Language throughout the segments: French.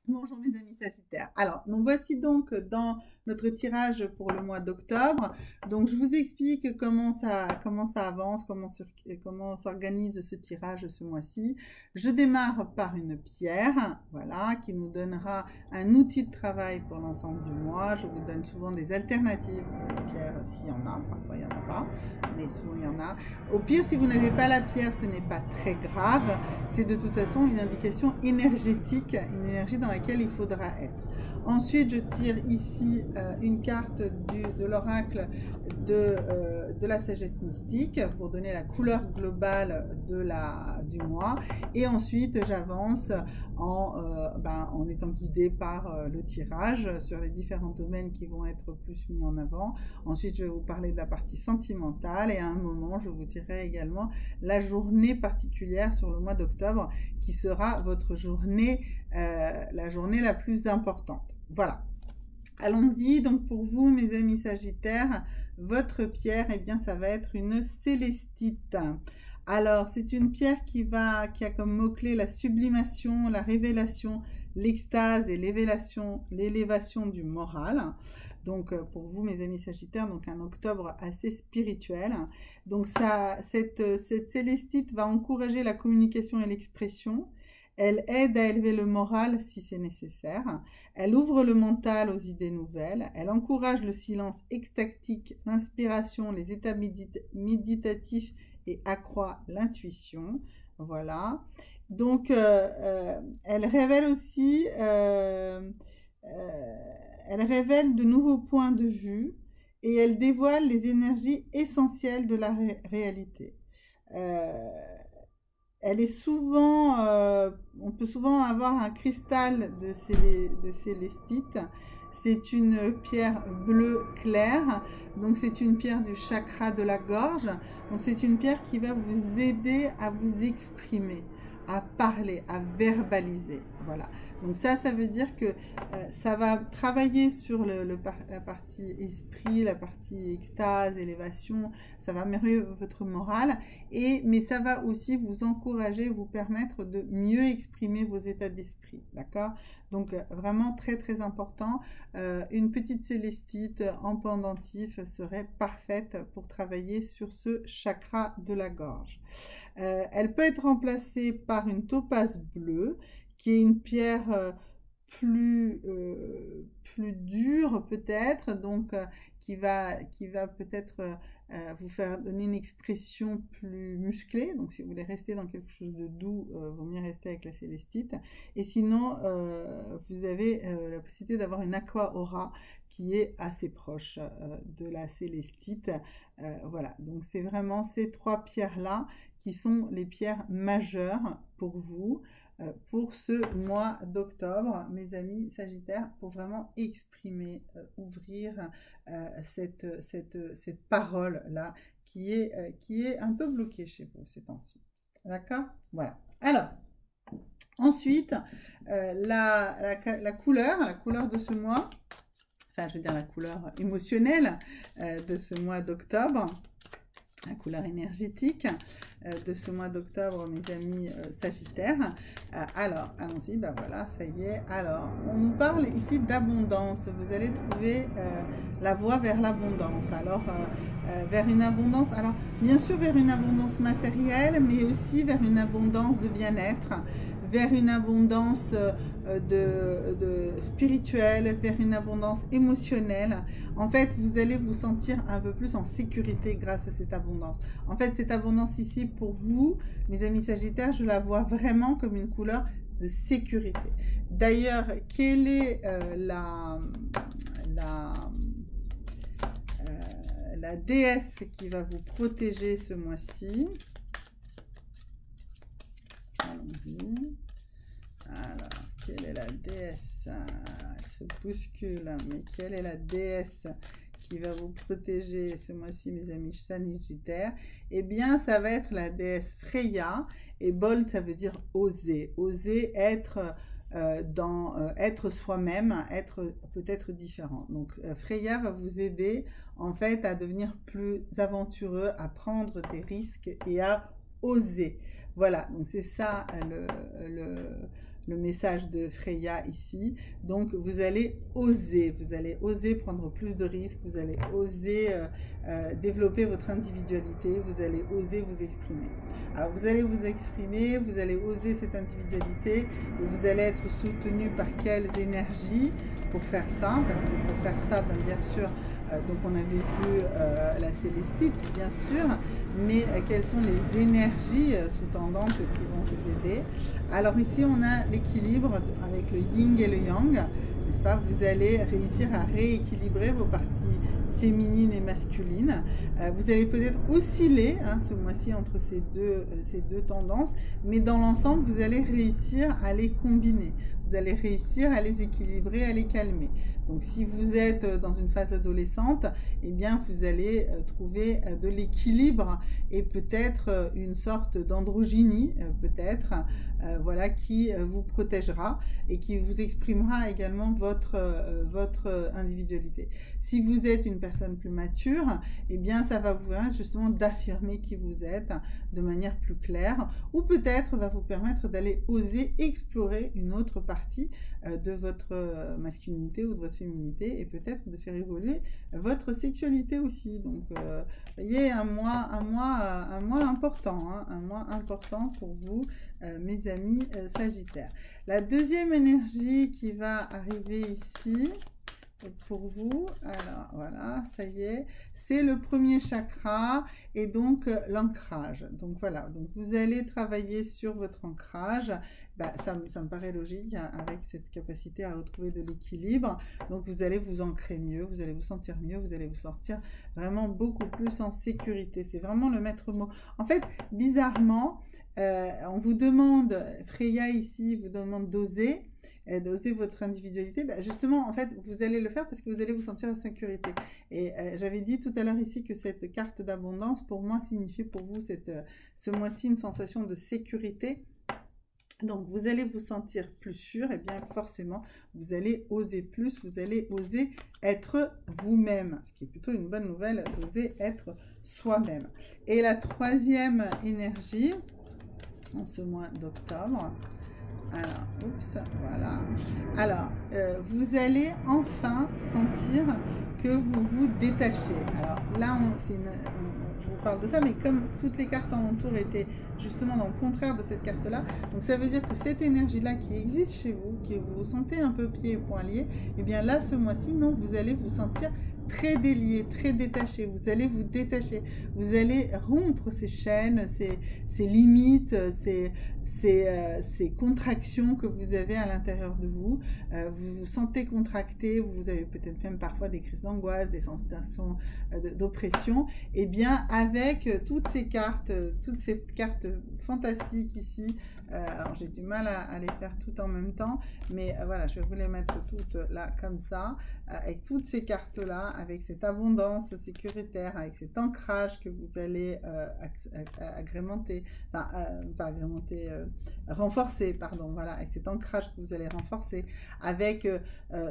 Bonjour mes amis Sagittaires. Alors, nous voici donc dans notre tirage pour le mois d'octobre. Donc, je vous explique comment ça avance, comment s'organise ce tirage ce mois-ci. Je démarre par une pierre, voilà, qui nous donnera un outil de travail pour l'ensemble du mois. Je vous donne souvent des alternatives pour cette pierre, s'il y en a. Parfois, il n'y en a pas, mais souvent, il y en a. Au pire, si vous n'avez pas la pierre, ce n'est pas très grave. C'est de toute façon une indication énergétique, une énergie dans laquelle il faudra être. Ensuite, je tire ici une carte de l'oracle de la sagesse mystique pour donner la couleur globale du mois. Et ensuite, j'avance en étant guidée par le tirage sur les différents domaines qui vont être plus mis en avant. Ensuite, je vais vous parler de la partie sentimentale et à un moment, je vous tirerai également la journée particulière sur le mois d'octobre qui sera votre journée, la journée la plus importante. Voilà. Allons-y. Donc pour vous, mes amis Sagittaires, votre pierre, eh bien, ça va être une célestite. Alors, c'est une pierre qui a comme mot-clé la sublimation, la révélation, l'extase et l'élévation du moral. Donc, pour vous, mes amis Sagittaires, donc un octobre assez spirituel. Donc, cette célestite va encourager la communication et l'expression. Elle aide à élever le moral si c'est nécessaire. Elle ouvre le mental aux idées nouvelles. Elle encourage le silence extatique, l'inspiration, les états méditatifs et accroît l'intuition. Voilà. Donc, elle révèle aussi, elle révèle de nouveaux points de vue et elle dévoile les énergies essentielles de la réalité. Elle est souvent, on peut souvent avoir un cristal de célestite. C'est une pierre bleue claire, donc c'est une pierre du chakra de la gorge. Donc c'est une pierre qui va vous aider à vous exprimer, à parler, à verbaliser. Voilà. Donc ça veut dire que ça va travailler sur la partie esprit, la partie extase, élévation. Ça va améliorer votre morale, mais ça va aussi vous encourager, vous permettre de mieux exprimer vos états d'esprit. D'accord? Donc vraiment très très important. Une petite célestite en pendentif serait parfaite pour travailler sur ce chakra de la gorge. Elle peut être remplacée par une topaze bleue, qui est une pierre plus dure peut-être, donc qui va peut-être vous faire donner une expression plus musclée. Donc si vous voulez rester dans quelque chose de doux, vaut mieux rester avec la célestite. Et sinon, vous avez la possibilité d'avoir une aqua aura qui est assez proche de la célestite. Voilà, donc c'est vraiment ces trois pierres-là qui sont les pierres majeures pour vous, pour ce mois d'octobre, mes amis Sagittaires, pour vraiment exprimer, ouvrir cette parole-là qui est un peu bloquée chez vous ces temps-ci. D'accord? Voilà. Alors, ensuite, la couleur de ce mois, enfin, je veux dire la couleur émotionnelle de ce mois d'octobre, la couleur énergétique de ce mois d'octobre, mes amis Sagittaires. Alors, allons-y, ben voilà, ça y est. Alors, on nous parle ici d'abondance. Vous allez trouver la voie vers l'abondance. Alors, vers une abondance, alors bien sûr vers une abondance matérielle, mais aussi vers une abondance de bien-être, vers une abondance spirituelle, vers une abondance émotionnelle. En fait, vous allez vous sentir un peu plus en sécurité grâce à cette abondance. En fait, cette abondance ici, pour vous, mes amis Sagittaires, je la vois vraiment comme une couleur de sécurité. D'ailleurs, quelle est la déesse qui va vous protéger ce mois-ci? Allons-y. Alors, quelle est la déesse? Elle se bouscule, mais quelle est la déesse qui va vous protéger ce mois-ci, mes amis Sagittaires? Eh bien, ça va être la déesse Freya. Et bold, ça veut dire oser. Oser être être soi-même, être peut-être différent. Donc, Freya va vous aider, en fait, à devenir plus aventureux, à prendre des risques et à oser. Voilà, donc c'est ça le message de Freya ici. Donc vous allez oser prendre plus de risques, vous allez oser développer votre individualité, vous allez oser vous exprimer. Alors vous allez vous exprimer, vous allez oser cette individualité et vous allez être soutenu par quelles énergies pour faire ça, parce que pour faire ça, ben, bien sûr, donc on avait vu la célestite, bien sûr, mais quelles sont les énergies sous-tendantes qui vont vous aider. Alors ici, on a l'équilibre avec le yin et le yang, n'est-ce pas? Vous allez réussir à rééquilibrer vos parties féminines et masculines. Vous allez peut-être osciller ce mois-ci entre ces deux tendances, mais dans l'ensemble, vous allez réussir à les combiner. Vous allez réussir à les équilibrer, à les calmer. Donc si vous êtes dans une phase adolescente, eh bien vous allez trouver de l'équilibre et peut-être une sorte d'androgynie, peut-être, voilà, qui vous protégera et qui vous exprimera également votre individualité. Si vous êtes une personne plus mature, eh bien ça va vous permettre justement d'affirmer qui vous êtes de manière plus claire, ou peut-être va vous permettre d'aller oser explorer une autre partie de votre masculinité ou de votre féminité, et peut-être de faire évoluer votre sexualité aussi. Donc vous voyez, un mois important, un mois important pour vous, mes amis Sagittaires. La deuxième énergie qui va arriver ici pour vous, alors voilà, ça y est, c'est le premier chakra et donc l'ancrage. Donc voilà, donc vous allez travailler sur votre ancrage. Bah, ça me paraît logique, hein, avec cette capacité à retrouver de l'équilibre. Donc vous allez vous ancrer mieux, vous allez vous sentir mieux, vous allez vous sentir vraiment beaucoup plus en sécurité. C'est vraiment le maître mot. En fait, bizarrement, on vous demande, Freya ici vous demande d'oser votre individualité. Ben justement, en fait, vous allez le faire parce que vous allez vous sentir en sécurité. Et j'avais dit tout à l'heure ici que cette carte d'abondance, pour moi, signifie pour vous ce mois-ci une sensation de sécurité. Donc, vous allez vous sentir plus sûr, et bien forcément, vous allez oser plus, vous allez oser être vous-même, ce qui est plutôt une bonne nouvelle, oser être soi-même. Et la troisième énergie, en ce mois d'octobre, alors, oups, voilà. Alors, vous allez enfin sentir que vous vous détachez. Alors là, je vous parle de ça, mais comme toutes les cartes en entour étaient justement dans le contraire de cette carte-là, donc ça veut dire que cette énergie-là qui existe chez vous, que vous vous sentez un peu pieds et poings liés, et bien là, ce mois-ci, non, vous allez vous sentir très délié, très détaché. Vous allez vous détacher, vous allez rompre ces chaînes, ces limites, ces contractions que vous avez à l'intérieur de vous. Vous vous sentez contracté, vous avez peut-être même parfois des crises d'angoisse, des sensations d'oppression. Et bien avec toutes ces cartes fantastiques ici, alors j'ai du mal à les faire toutes en même temps, mais voilà, je vais vous les mettre toutes là comme ça, avec toutes ces cartes là, avec cette abondance sécuritaire, avec cet ancrage que vous allez agrémenter, enfin pas agrémenter, renforcer, pardon, voilà, avec cet ancrage que vous allez renforcer, avec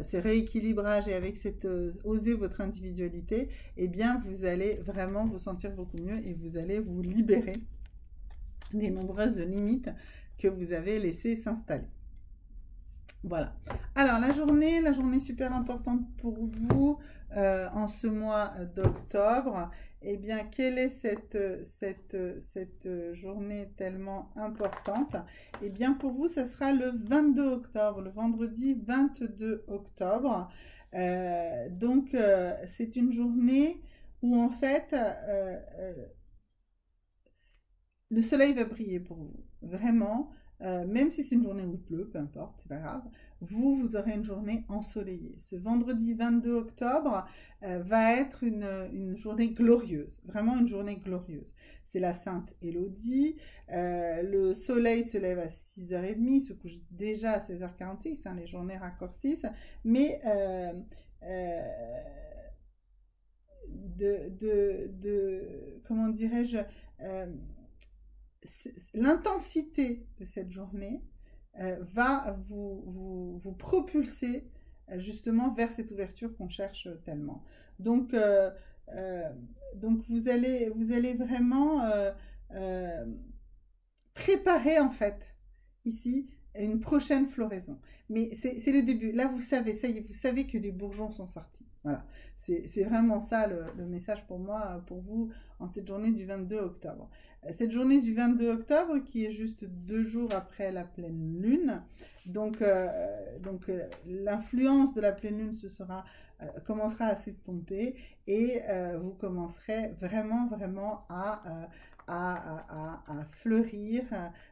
ces rééquilibrages et avec cette oser votre individualité, eh bien vous allez vraiment vous sentir beaucoup mieux et vous allez vous libérer des nombreuses limites que vous avez laissées s'installer. Voilà. Alors la journée super importante pour vous en ce mois d'octobre, eh bien quelle est cette journée tellement importante? Eh bien pour vous, ça sera le 22 octobre, le vendredi 22 octobre. Donc c'est une journée où en fait le soleil va briller pour vous, vraiment. Même si c'est une journée où il pleut, peu importe, c'est pas grave, vous aurez une journée ensoleillée. Ce vendredi 22 octobre va être une journée glorieuse, vraiment une journée glorieuse. C'est la Sainte Élodie, le soleil se lève à 6h30, se couche déjà à 16h46, hein, les journées raccourcissent, mais comment dirais-je, l'intensité de cette journée va vous propulser justement vers cette ouverture qu'on cherche tellement. Donc vous allez vraiment préparer en fait ici une prochaine floraison. Mais c'est le début. Là, vous savez, ça y est, vous savez que les bourgeons sont sortis. Voilà. C'est vraiment ça le message pour moi, pour vous, en cette journée du 22 octobre. Cette journée du 22 octobre, qui est juste 2 jours après la pleine lune. Donc l'influence de la pleine lune commencera à s'estomper et vous commencerez vraiment à fleurir,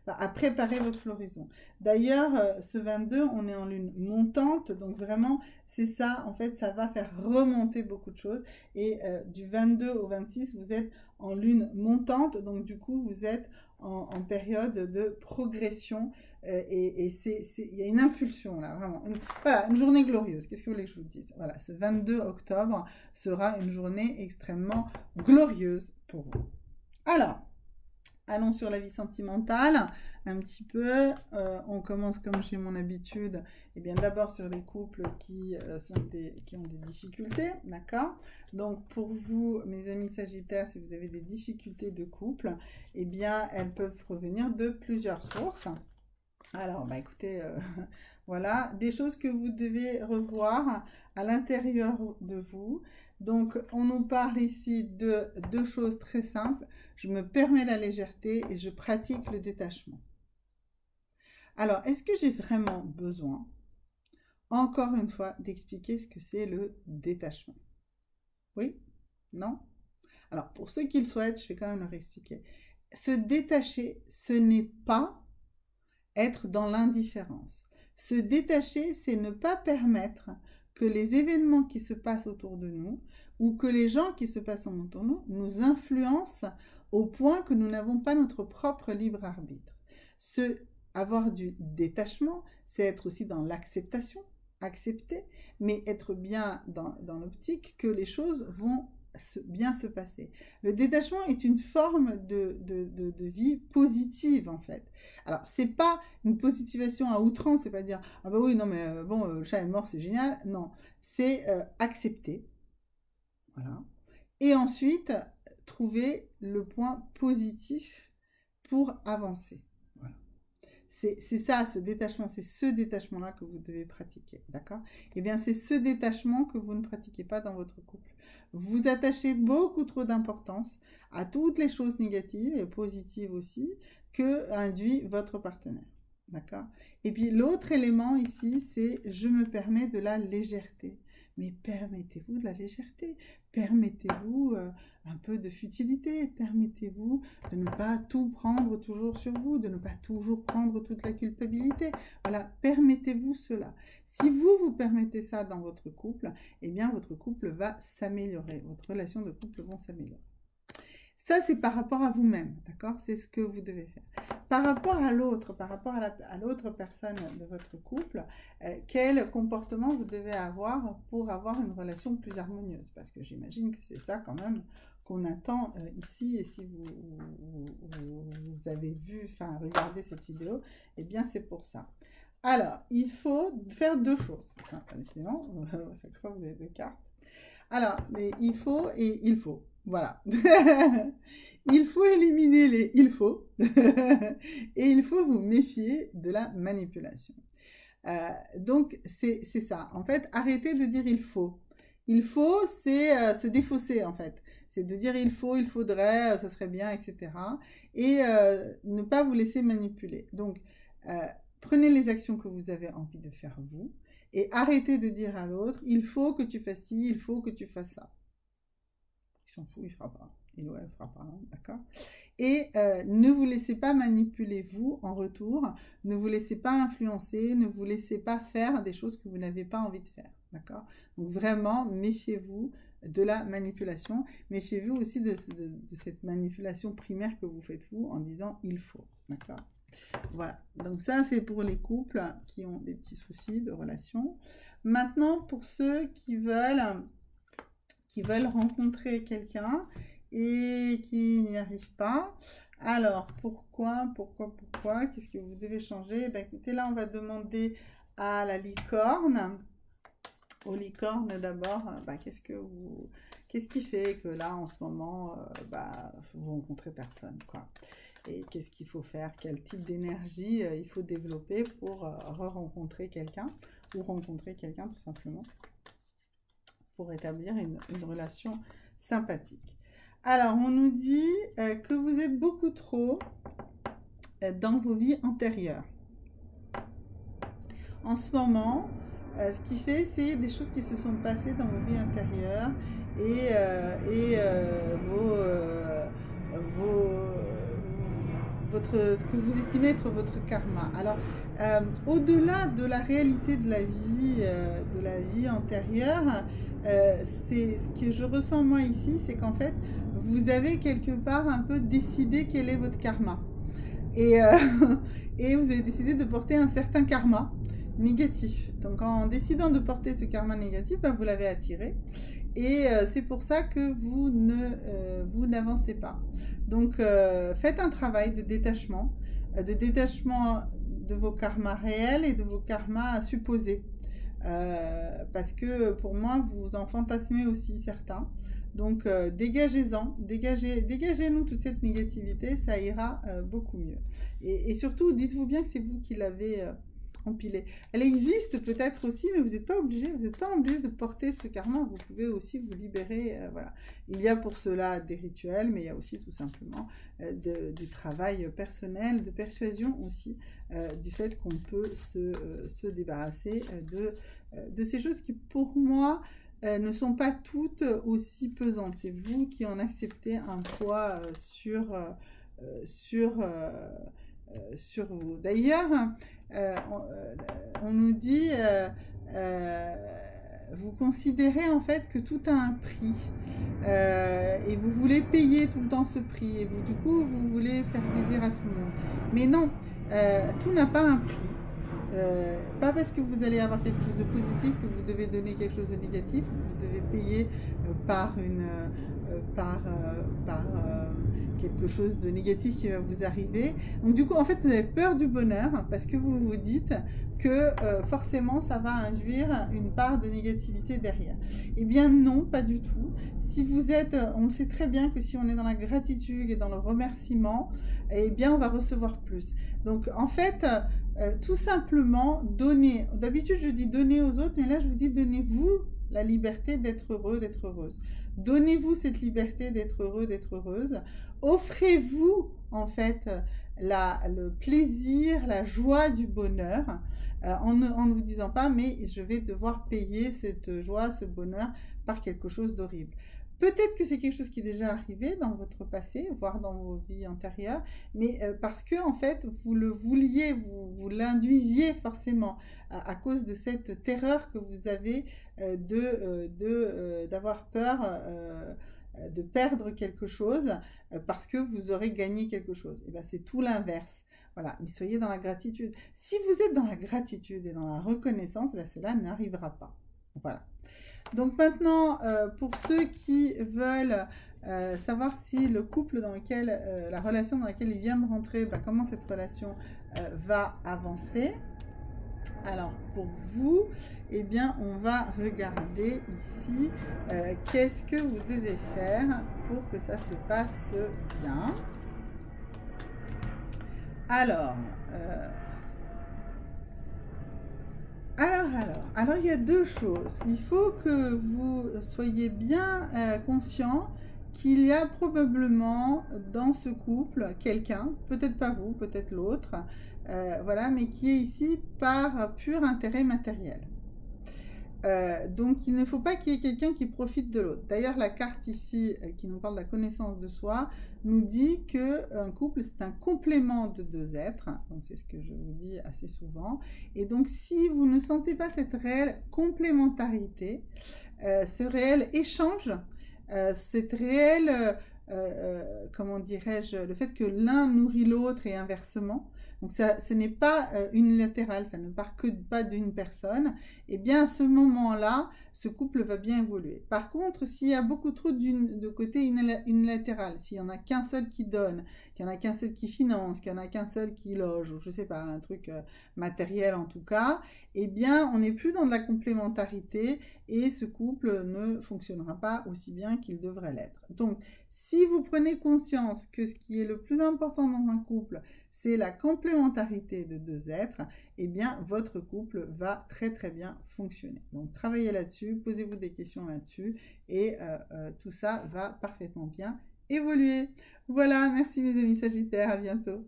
à préparer votre floraison. D'ailleurs, ce 22, on est en lune montante, donc vraiment, c'est ça, en fait, ça va faire remonter beaucoup de choses. Et du 22 au 26, vous êtes en lune montante, donc du coup, vous êtes en période de progression et il y a une impulsion là, vraiment. Voilà, une journée glorieuse. Qu'est-ce que vous voulez que je vous dise? Voilà, ce 22 octobre sera une journée extrêmement glorieuse pour vous. Alors, allons sur la vie sentimentale un petit peu. On commence comme j'ai mon habitude. Et bien d'abord sur les couples qui ont des difficultés, d'accord? Donc pour vous, mes amis Sagittaires, si vous avez des difficultés de couple, eh bien elles peuvent provenir de plusieurs sources. Alors, bah écoutez, voilà, des choses que vous devez revoir à l'intérieur de vous. Donc, on nous parle ici de 2 choses très simples. Je me permets la légèreté et je pratique le détachement. Alors, est-ce que j'ai vraiment besoin, encore une fois, d'expliquer ce que c'est le détachement? Oui? Non? Alors, pour ceux qui le souhaitent, je vais quand même leur expliquer. Se détacher, ce n'est pas être dans l'indifférence. Se détacher, c'est ne pas permettre que les événements qui se passent autour de nous ou que les gens qui se passent autour de nous nous influencent au point que nous n'avons pas notre propre libre arbitre. Avoir du détachement, c'est être aussi dans l'acceptation, accepter, mais être bien dans l'optique que les choses vont bien se passer. Le détachement est une forme de vie positive en fait. Alors c'est pas une positivation à outrance, c'est pas dire ah bah oui non mais bon le chat est mort c'est génial, non, c'est accepter, voilà, et ensuite trouver le point positif pour avancer. C'est ça, ce détachement, c'est ce détachement-là que vous devez pratiquer, d'accord? Eh bien, c'est ce détachement que vous ne pratiquez pas dans votre couple. Vous attachez beaucoup trop d'importance à toutes les choses négatives et positives aussi que induit votre partenaire, d'accord? Et puis, l'autre élément ici, c'est « je me permets de la légèreté ». Mais permettez-vous de la légèreté, permettez-vous un peu de futilité, permettez-vous de ne pas tout prendre toujours sur vous, de ne pas toujours prendre toute la culpabilité. Voilà, permettez-vous cela. Si vous permettez ça dans votre couple, eh bien votre couple va s'améliorer, votre relation de couple va s'améliorer. Ça, c'est par rapport à vous-même, d'accord? C'est ce que vous devez faire. Par rapport à l'autre, par rapport à l'autre personne de votre couple, quel comportement vous devez avoir pour avoir une relation plus harmonieuse? Parce que j'imagine que c'est ça quand même qu'on attend ici. Et si vous avez vu, enfin regardé cette vidéo, eh bien c'est pour ça. Alors, il faut faire 2 choses. Enfin, décidément, chaque fois vous avez 2 cartes. Alors, il faut et il faut. Voilà. Il faut éliminer les il faut et il faut vous méfier de la manipulation. Donc, c'est ça. En fait, arrêtez de dire il faut. Il faut, c'est se défausser en fait. C'est de dire il faut, il faudrait, ça serait bien, etc. Et ne pas vous laisser manipuler. Donc, prenez les actions que vous avez envie de faire vous et arrêtez de dire à l'autre il faut que tu fasses ci, il faut que tu fasses ça. Il s'en fout, il ne fera pas. Il ou elle ne fera pas, hein, d'accord? Et ne vous laissez pas manipuler vous en retour, ne vous laissez pas influencer, ne vous laissez pas faire des choses que vous n'avez pas envie de faire, d'accord? Donc vraiment, méfiez-vous de la manipulation, méfiez-vous aussi de cette manipulation primaire que vous faites vous en disant il faut, d'accord? Voilà, donc ça c'est pour les couples qui ont des petits soucis de relation. Maintenant, pour ceux qui veulent rencontrer quelqu'un et qui n'y arrivent pas. Alors, pourquoi? Qu'est-ce que vous devez changer? Ben, écoutez, là, on va demander à la licorne. Aux licornes, d'abord, ben, qu'est-ce qui fait que là, en ce moment, vous rencontrez personne, quoi? et qu'est-ce qu'il faut faire, quel type d'énergie il faut développer pour re-rencontrer quelqu'un ou rencontrer quelqu'un tout simplement pour établir une relation sympathique. Alors, on nous dit que vous êtes beaucoup trop dans vos vies antérieures. En ce moment, ce qui fait, c'est des choses qui se sont passées dans vos vies antérieures et ce que vous estimez être votre karma. Alors, au-delà de la réalité de la vie antérieure, ce que je ressens moi ici, c'est qu'en fait, vous avez quelque part un peu décidé quel est votre karma. Et vous avez décidé de porter un certain karma négatif. Donc en décidant de porter ce karma négatif, ben, vous l'avez attiré. Et c'est pour ça que vous n'avancez pas. Donc faites un travail de détachement de vos karmas réels et de vos karmas supposés. Parce que pour moi, vous en fantasmez aussi certains. Donc dégagez-en, dégagez-nous toute cette négativité, ça ira beaucoup mieux. Et surtout, dites-vous bien que c'est vous qui l'avez empilée. Elle existe peut-être aussi, mais vous n'êtes pas obligé de porter ce karma. Vous pouvez aussi vous libérer. Voilà. Il y a pour cela des rituels, mais il y a aussi tout simplement du travail personnel, de persuasion aussi, du fait qu'on peut se débarrasser de ces choses qui, pour moi, ne sont pas toutes aussi pesantes. C'est vous qui en acceptez un poids sur vous. D'ailleurs, on nous dit, vous considérez en fait que tout a un prix et vous voulez payer tout le temps ce prix et du coup, vous voulez faire plaisir à tout le monde. Mais non, tout n'a pas un prix. Pas parce que vous allez avoir quelque chose de positif que vous devez donner quelque chose de négatif, ou que vous devez payer par quelque chose de négatif qui va vous arriver. Donc du coup, en fait, vous avez peur du bonheur parce que vous vous dites que forcément, ça va induire une part de négativité derrière. Eh bien non, pas du tout. Si vous êtes, on sait très bien que si on est dans la gratitude et dans le remerciement, eh bien, on va recevoir plus. Donc en fait, tout simplement, donner. D'habitude, je dis donner aux autres, mais là, je vous dis donnez-vous la liberté d'être heureux, d'être heureuse. Donnez-vous cette liberté d'être heureux, d'être heureuse. Offrez-vous, en fait, le plaisir, la joie du bonheur, en ne vous disant pas, mais je vais devoir payer cette joie, ce bonheur par quelque chose d'horrible. Peut-être que c'est quelque chose qui est déjà arrivé dans votre passé, voire dans vos vies antérieures, mais parce que en fait, vous le vouliez, vous l'induisiez forcément à cause de cette terreur que vous avez d'avoir peur de perdre quelque chose parce que vous aurez gagné quelque chose. Et bien, c'est tout l'inverse. Voilà, mais soyez dans la gratitude. Si vous êtes dans la gratitude et dans la reconnaissance, ben cela n'arrivera pas. Voilà. Donc maintenant, pour ceux qui veulent savoir si le couple dans lequel, la relation dans laquelle il vient de rentrer, bah, comment cette relation va avancer. Alors pour vous, eh bien, on va regarder ici qu'est-ce que vous devez faire pour que ça se passe bien. Alors, il y a deux choses. Il faut que vous soyez bien conscient qu'il y a probablement dans ce couple quelqu'un, peut-être pas vous, peut-être l'autre, voilà, mais qui est ici par pur intérêt matériel. Donc il ne faut pas qu'il y ait quelqu'un qui profite de l'autre. D'ailleurs, la carte ici qui nous parle de la connaissance de soi nous dit qu'un couple c'est un complément de deux êtres, donc c'est ce que je vous dis assez souvent, et donc si vous ne sentez pas cette réelle complémentarité, ce réel échange, cette réelle, comment dirais-je, le fait que l'un nourrit l'autre et inversement, donc ce n'est pas unilatéral, ça ne part que pas d'une personne, et bien à ce moment-là, ce couple va bien évoluer. Par contre, s'il y a beaucoup trop de côté unilatéral, s'il n'y en a qu'un seul qui donne, qu'il n'y en a qu'un seul qui finance, qu'il n'y en a qu'un seul qui loge, ou je ne sais pas, un truc matériel en tout cas, eh bien on n'est plus dans de la complémentarité et ce couple ne fonctionnera pas aussi bien qu'il devrait l'être. Donc, si vous prenez conscience que ce qui est le plus important dans un couple, c'est la complémentarité de deux êtres, eh bien, votre couple va très très bien fonctionner. Donc, travaillez là-dessus, posez-vous des questions là-dessus et tout ça va parfaitement bien évoluer. Voilà, merci mes amis Sagittaires, à bientôt.